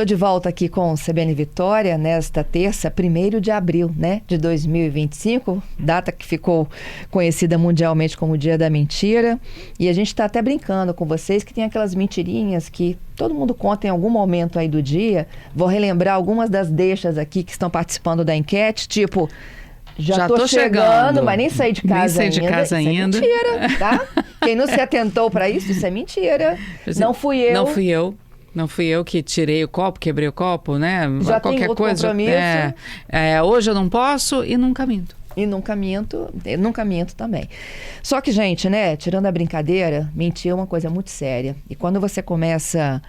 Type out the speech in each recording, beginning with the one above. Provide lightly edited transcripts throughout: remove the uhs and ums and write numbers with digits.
Estou de volta aqui com o CBN Vitória nesta terça, 1º de abril, né, de 2025, data que ficou conhecida mundialmente como o Dia da Mentira. E a gente está até brincando com vocês que tem aquelas mentirinhas que todo mundo conta em algum momento aí do dia. Vou relembrar algumas das deixas aqui que estão participando da enquete, tipo... Já tô chegando, mas nem saí de casa ainda. Nem saí de casa ainda. Isso é mentira, tá? Quem não se atentou para isso, isso é mentira. Não fui eu. Não fui eu que tirei o copo, quebrei o copo, né? Já qualquer tem outro coisa. Compromisso. Hoje eu não posso e nunca minto. E nunca minto também. Só que, gente, né, tirando a brincadeira, mentir é uma coisa muito séria. E quando você começa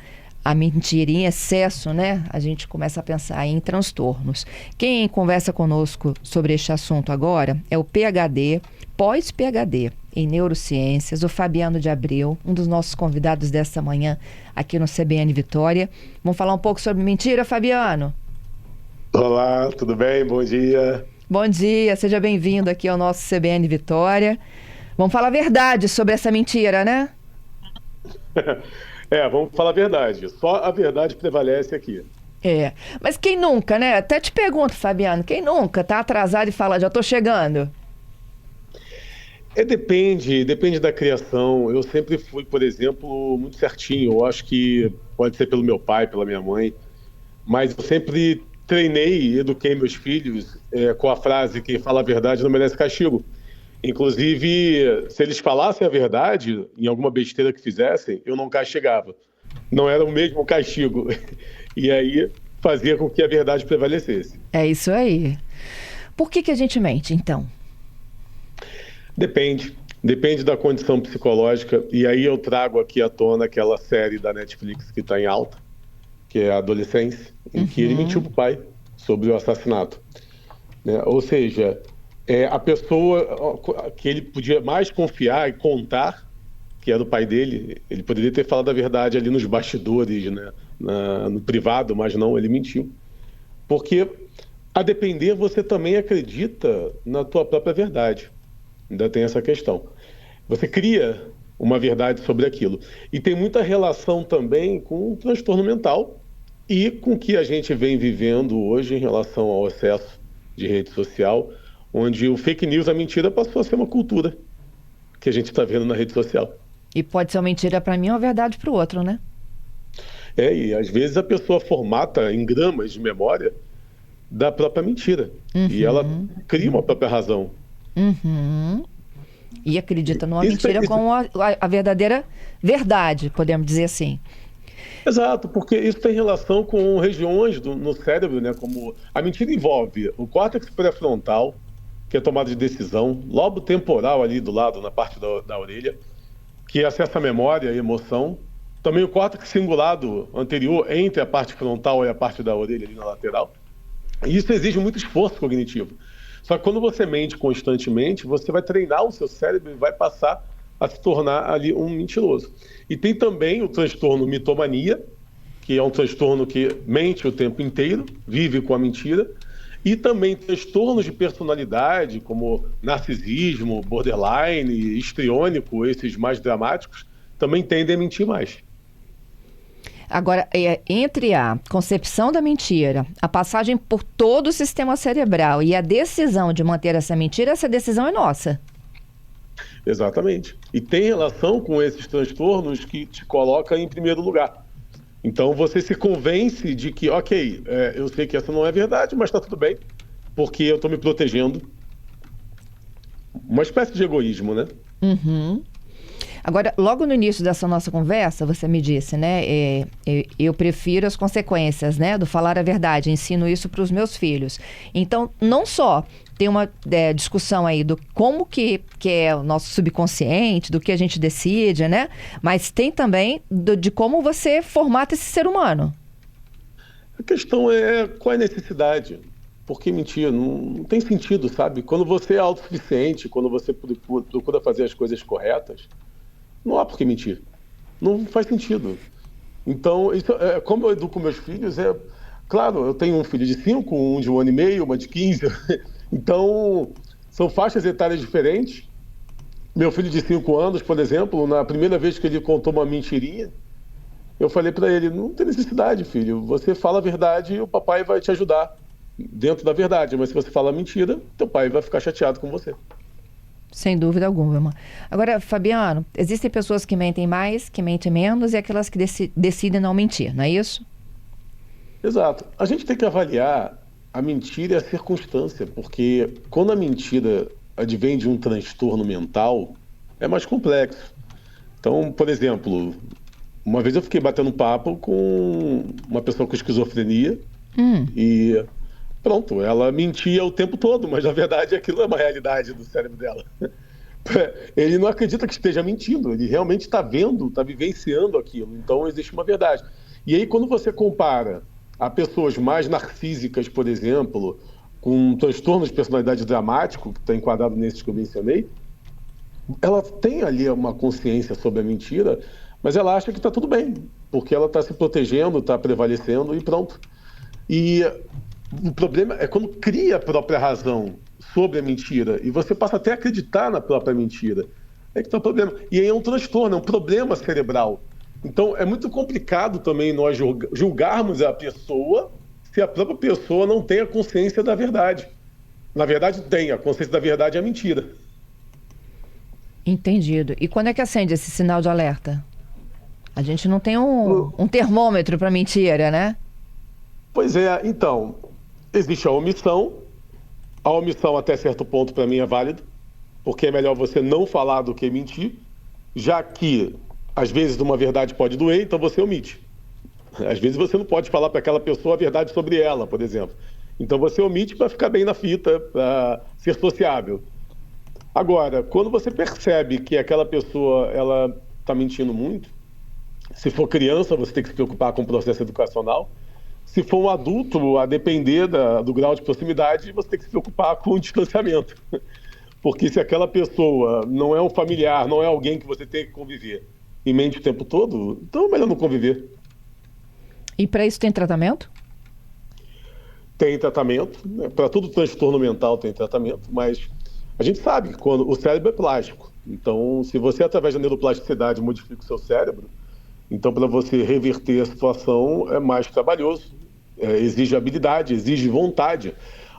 a mentir em excesso, né, a gente começa a pensar em transtornos. Quem conversa conosco sobre este assunto agora é o PhD, pós-PhD em neurociências, o Fabiano de Abreu, um dos nossos convidados desta manhã aqui no CBN Vitória. Vamos falar um pouco sobre mentira, Fabiano? Olá, tudo bem? Bom dia. Bom dia, seja bem-vindo aqui ao nosso CBN Vitória. Vamos falar a verdade sobre essa mentira, né? Vamos falar a verdade. Só a verdade prevalece aqui. Mas quem nunca, né? Até te pergunto, Fabiano, quem nunca tá atrasado e fala, já tô chegando? Depende da criação. Eu sempre fui, por exemplo, muito certinho. Eu acho que pode ser pelo meu pai, pela minha mãe, mas eu sempre treinei e eduquei meus filhos com a frase que fala a verdade não merece castigo. Inclusive, se eles falassem a verdade em alguma besteira que fizessem, eu não castigava. Não era o mesmo castigo. E aí fazia com que a verdade prevalecesse. É isso aí. Por que a gente mente, então? Depende da condição psicológica. E aí eu trago aqui à tona aquela série da Netflix que está em alta, que é a Adolescência, em que ele mentiu para o pai sobre o assassinato. Né? Ou seja, a pessoa que ele podia mais confiar e contar, que era o pai dele, ele poderia ter falado a verdade ali nos bastidores, né? No privado, mas não, ele mentiu. Porque, a depender, você também acredita na tua própria verdade. Ainda tem essa questão. Você cria uma verdade sobre aquilo. E tem muita relação também com o transtorno mental e com o que a gente vem vivendo hoje em relação ao excesso de rede social, onde o fake news, a mentira, passou a ser uma cultura que a gente está vendo na rede social. E pode ser uma mentira para mim ou uma verdade para o outro, né? E às vezes a pessoa formata em gramas de memória da própria mentira. E ela cria uma própria razão. E acredita numa mentira como a verdadeira verdade, podemos dizer assim. Exato, porque isso tem relação com regiões no cérebro, né? Como a mentira envolve o córtex pré-frontal, que é tomada de decisão, lobo temporal ali do lado, na parte da orelha, que acessa a memória e a emoção. Também o córtex cingulado anterior, entre a parte frontal e a parte da orelha ali na lateral. E isso exige muito esforço cognitivo. Só que quando você mente constantemente, você vai treinar o seu cérebro e vai passar a se tornar ali um mentiroso. E tem também o transtorno mitomania, que é um transtorno que mente o tempo inteiro, vive com a mentira, e também transtornos de personalidade, como narcisismo, borderline, histriônico, esses mais dramáticos, também tendem a mentir mais. Agora, entre a concepção da mentira, a passagem por todo o sistema cerebral e a decisão de manter essa mentira, essa decisão é nossa. Exatamente. E tem relação com esses transtornos que te coloca em primeiro lugar. Então você se convence de que, eu sei que essa não é verdade, mas está tudo bem, porque eu estou me protegendo. Uma espécie de egoísmo, né? Agora, logo no início dessa nossa conversa, você me disse, né? Eu prefiro as consequências, né? Do falar a verdade. Ensino isso para os meus filhos. Então, não só tem uma discussão aí do como que é o nosso subconsciente, do que a gente decide, né? Mas tem também de como você formata esse ser humano. A questão é qual é a necessidade. Por que mentir? Não tem sentido, sabe? Quando você é autossuficiente, quando você procura fazer as coisas corretas, não há por que mentir. Não faz sentido. Então, isso como eu educo meus filhos, claro, eu tenho um filho de 5, um de 1 ano e meio, uma de 15. Então, são faixas etárias diferentes. Meu filho de 5 anos, por exemplo, na primeira vez que ele contou uma mentirinha, Eu falei para ele, não tem necessidade, filho. Você fala a verdade e o papai vai te ajudar dentro da verdade. Mas se você fala mentira, teu pai vai ficar chateado com você. Sem dúvida alguma. Agora, Fabiano, existem pessoas que mentem mais, que mentem menos e aquelas que decidem não mentir, não é isso? Exato. A gente tem que avaliar a mentira e a circunstância, porque quando a mentira advém de um transtorno mental, é mais complexo. Então, por exemplo, uma vez eu fiquei batendo papo com uma pessoa com esquizofrenia e pronto, ela mentia o tempo todo, mas na verdade aquilo é uma realidade do cérebro dela. Ele não acredita que esteja mentindo, ele realmente está vendo, está vivenciando aquilo, então existe uma verdade. E aí quando você compara a pessoas mais narcísicas, por exemplo, com um transtorno de personalidade dramático, que está enquadrado nesses que eu mencionei, ela tem ali uma consciência sobre a mentira, mas ela acha que está tudo bem, porque ela está se protegendo, está prevalecendo e pronto. E o problema é quando cria a própria razão sobre a mentira e você passa até a acreditar na própria mentira. É que está o problema. E aí é um transtorno, é um problema cerebral. Então é muito complicado também nós julgarmos a pessoa se a própria pessoa não tem a consciência da verdade. Na verdade tem, a consciência da verdade é a mentira. Entendido. E quando é que acende esse sinal de alerta? A gente não tem um termômetro para mentira, né? Pois é, então, existe a omissão. A omissão até certo ponto para mim é válida, porque é melhor você não falar do que mentir, já que às vezes uma verdade pode doer, então você omite. Às vezes você não pode falar para aquela pessoa a verdade sobre ela, por exemplo. Então você omite para ficar bem na fita, para ser sociável. Agora, quando você percebe que aquela pessoa ela está mentindo muito, se for criança, você tem que se preocupar com o processo educacional. Se for um adulto, a depender do grau de proximidade, você tem que se preocupar com o distanciamento. Porque se aquela pessoa não é um familiar, não é alguém que você tem que conviver e mente o tempo todo, então é melhor não conviver. E para isso tem tratamento? Tem tratamento, né? Para todo transtorno mental tem tratamento, mas a gente sabe que quando o cérebro é plástico. Então, se você, através da neuroplasticidade, modifica o seu cérebro, então, para você reverter a situação é mais trabalhoso, exige habilidade, exige vontade.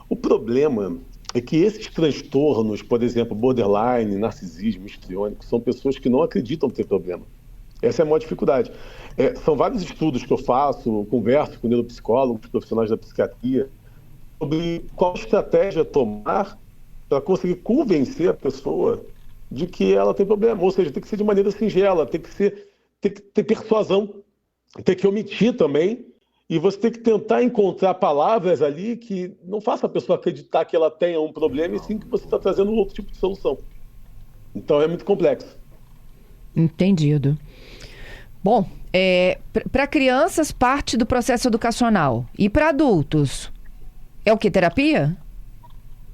O problema é que esses transtornos, por exemplo, borderline, narcisismo, histriônico, são pessoas que não acreditam ter problema. Essa é a maior dificuldade. São vários estudos que eu faço, converso com neuropsicólogos, profissionais da psiquiatria, sobre qual estratégia tomar para conseguir convencer a pessoa de que ela tem problema. Ou seja, tem que ser de maneira singela, tem que ter persuasão, tem que omitir também, e você tem que tentar encontrar palavras ali que não faça a pessoa acreditar que ela tenha um problema, e sim que você está trazendo um outro tipo de solução. Então é muito complexo. Entendido. Bom, para crianças parte do processo educacional. E para adultos, é o que? Terapia?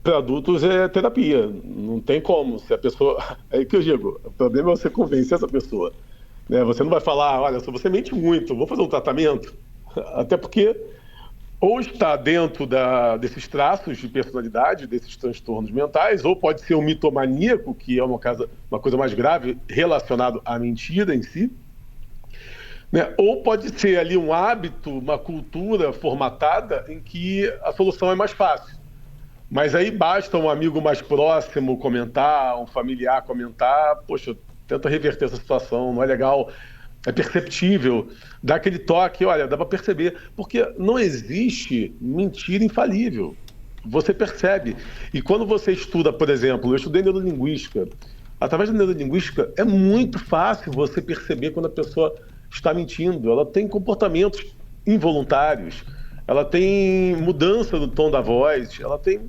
Para adultos é terapia, não tem como. Se a pessoa... É que eu digo, o problema é você convencer essa pessoa. Você não vai falar, olha, se você mente muito, vou fazer um tratamento. Até porque ou está dentro desses traços de personalidade, desses transtornos mentais, ou pode ser um mitomaníaco, que é uma coisa mais grave relacionado à mentira em si, né? Ou pode ser ali um hábito, uma cultura formatada em que a solução é mais fácil. Mas aí basta um amigo mais próximo comentar, um familiar comentar, poxa, tenta reverter essa situação, não é legal, é perceptível, dá aquele toque, olha, dá para perceber, porque não existe mentira infalível, você percebe. E quando você estuda, por exemplo, eu estudei neurolinguística, através da neurolinguística é muito fácil você perceber quando a pessoa está mentindo, ela tem comportamentos involuntários, ela tem mudança no tom da voz, ela tem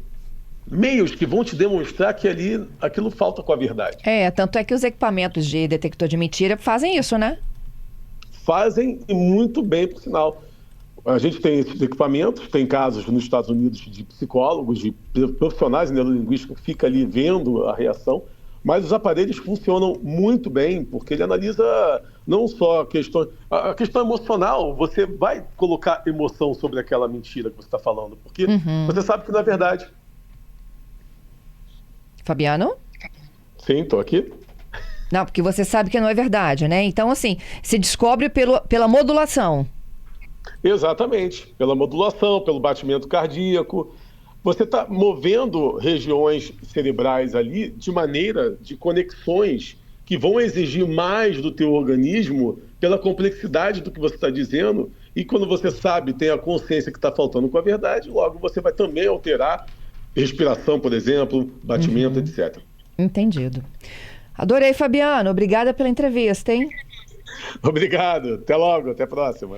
meios que vão te demonstrar que ali aquilo falta com a verdade. Tanto é que os equipamentos de detector de mentira fazem isso, né? Fazem e muito bem, por sinal. A gente tem esses equipamentos, tem casos nos Estados Unidos de psicólogos, de profissionais em neurolinguística que ficam ali vendo a reação, mas os aparelhos funcionam muito bem, porque ele analisa não só a questão emocional, você vai colocar emoção sobre aquela mentira que você está falando, porque você sabe que não é verdade. Fabiano? Sim, estou aqui. Não, porque você sabe que não é verdade, né? Então, assim, se descobre pela modulação. Exatamente, pela modulação, pelo batimento cardíaco. Você está movendo regiões cerebrais ali de maneira de conexões que vão exigir mais do teu organismo pela complexidade do que você está dizendo. E quando você sabe, tem a consciência que está faltando com a verdade, logo você vai também alterar respiração, por exemplo, batimento, etc. Entendido. Adorei, Fabiano. Obrigada pela entrevista, hein? Obrigado. Até logo. Até a próxima.